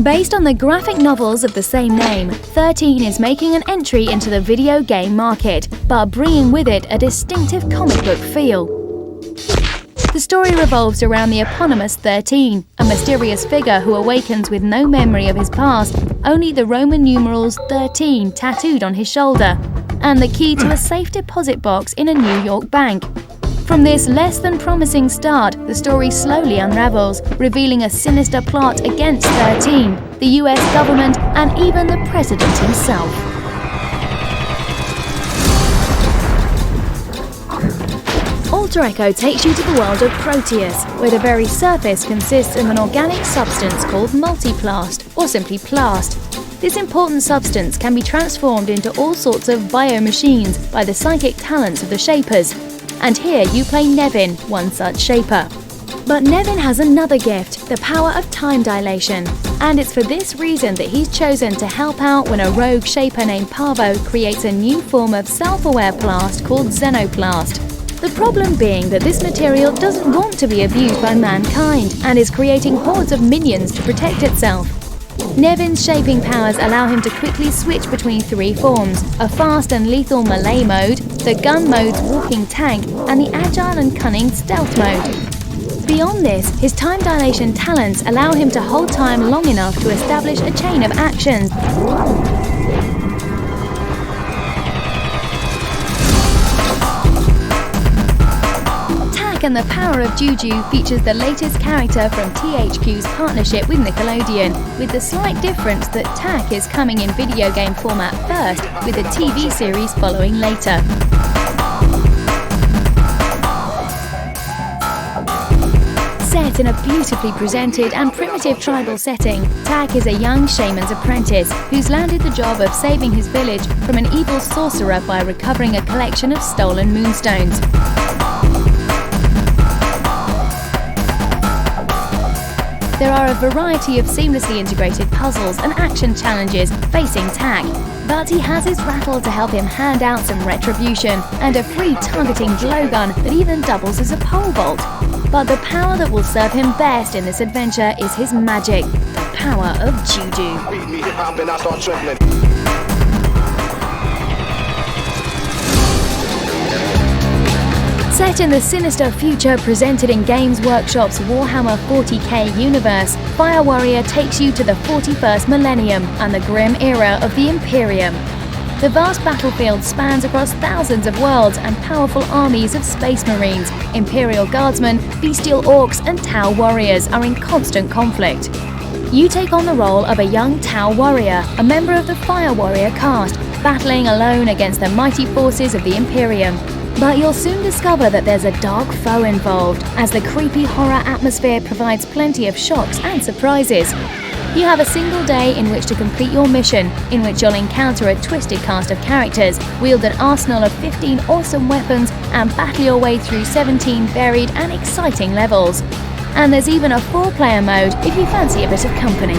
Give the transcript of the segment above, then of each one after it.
Based on the graphic novels of the same name, XIII is making an entry into the video game market, but bringing with it a distinctive comic book feel. The story revolves around the eponymous XIII, a mysterious figure who awakens with no memory of his past, only the Roman numerals 13 tattooed on his shoulder, and the key to a safe deposit box in a New York bank. From this less than promising start, the story slowly unravels, revealing a sinister plot against XIII, the US government, and even the president himself. Alter Echo takes you to the world of Proteus, where the very surface consists of an organic substance called multiplast, or simply plast. This important substance can be transformed into all sorts of biomachines by the psychic talents of the Shapers. And here you play Nevin, one such Shaper. But Nevin has another gift, the power of time dilation. And it's for this reason that he's chosen to help out when a rogue Shaper named Pavo creates a new form of self-aware plast called Xenoplast. The problem being that this material doesn't want to be abused by mankind and is creating hordes of minions to protect itself. Nevin's shaping powers allow him to quickly switch between three forms: a fast and lethal melee mode, the gun mode's walking tank, and the agile and cunning stealth mode. Beyond this, his time dilation talents allow him to hold time long enough to establish a chain of actions. And the Power of Juju features the latest character from THQ's partnership with Nickelodeon, with the slight difference that TAC is coming in video game format first, with the TV series following later. Set in a beautifully presented and primitive tribal setting, TAC is a young shaman's apprentice who's landed the job of saving his village from an evil sorcerer by recovering a collection of stolen moonstones. There are a variety of seamlessly integrated puzzles and action challenges facing TAC, but he has his rattle to help him hand out some retribution and a free targeting blowgun that even doubles as a pole vault. But the power that will serve him best in this adventure is his magic, the Power of Juju. Set in the sinister future presented in Games Workshop's Warhammer 40k universe, Fire Warrior takes you to the 41st millennium and the grim era of the Imperium. The vast battlefield spans across thousands of worlds and powerful armies of space marines, Imperial guardsmen, bestial orcs, and Tau warriors are in constant conflict. You take on the role of a young Tau warrior, a member of the Fire Warrior caste, battling alone against the mighty forces of the Imperium. But you'll soon discover that there's a dark foe involved, as the creepy horror atmosphere provides plenty of shocks and surprises. You have a single day in which to complete your mission, in which you'll encounter a twisted cast of characters, wield an arsenal of 15 awesome weapons, and battle your way through 17 varied and exciting levels. And there's even a 4-player mode if you fancy a bit of company.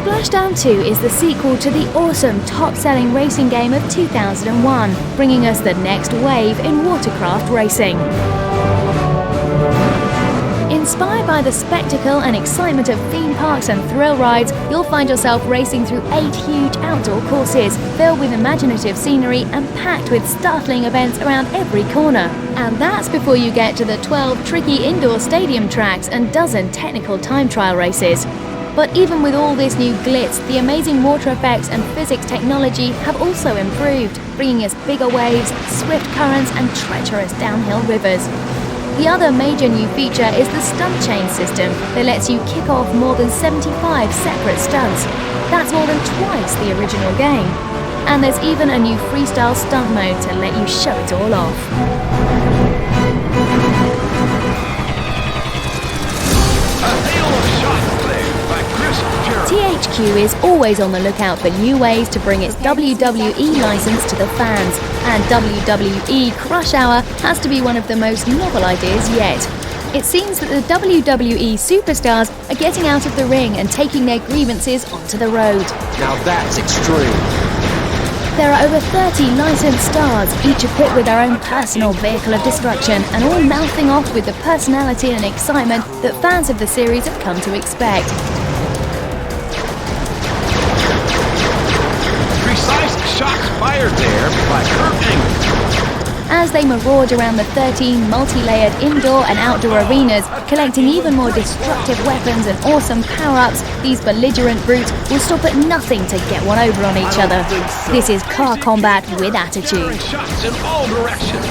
Splashdown 2 is the sequel to the awesome, top-selling racing game of 2001, bringing us the next wave in watercraft racing. Inspired by the spectacle and excitement of theme parks and thrill rides, you'll find yourself racing through 8 huge outdoor courses, filled with imaginative scenery and packed with startling events around every corner. And that's before you get to the 12 tricky indoor stadium tracks and dozen technical time trial races. But even with all this new glitz, the amazing water effects and physics technology have also improved, bringing us bigger waves, swift currents, and treacherous downhill rivers. The other major new feature is the stunt chain system that lets you kick off more than 75 separate stunts. That's more than twice the original game. And there's even a new freestyle stunt mode to let you show it all off. THQ is always on the lookout for new ways to bring its WWE license to the fans, and WWE Crush Hour has to be one of the most novel ideas yet. It seems that the WWE superstars are getting out of the ring and taking their grievances onto the road. Now that's extreme. There are over 30 licensed stars, each equipped with their own personal vehicle of destruction, and all mouthing off with the personality and excitement that fans of the series have come to expect. Precise shots fired there by Kurt Angle. As they maraud around the 13 multi-layered indoor and outdoor arenas, collecting even more destructive weapons and awesome power-ups, these belligerent brutes will stop at nothing to get one over on each other. This is car combat with attitude. Shots in all directions.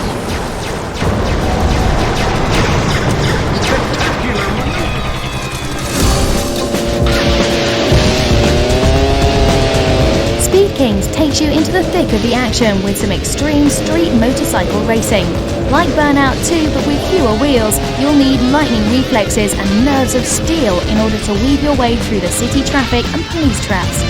Speed Kings takes you into the thick of the action with some extreme street motorcycle racing. Like Burnout 2 but with fewer wheels, you'll need lightning reflexes and nerves of steel in order to weave your way through the city traffic and police traps.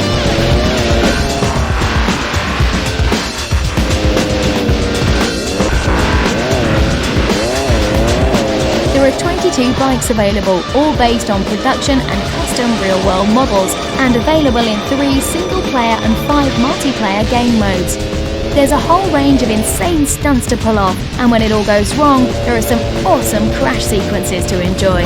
There are 22 bikes available, all based on production and custom real-world models, and available in 3 single-player and 5 multiplayer game modes. There's a whole range of insane stunts to pull off, and when it all goes wrong, there are some awesome crash sequences to enjoy.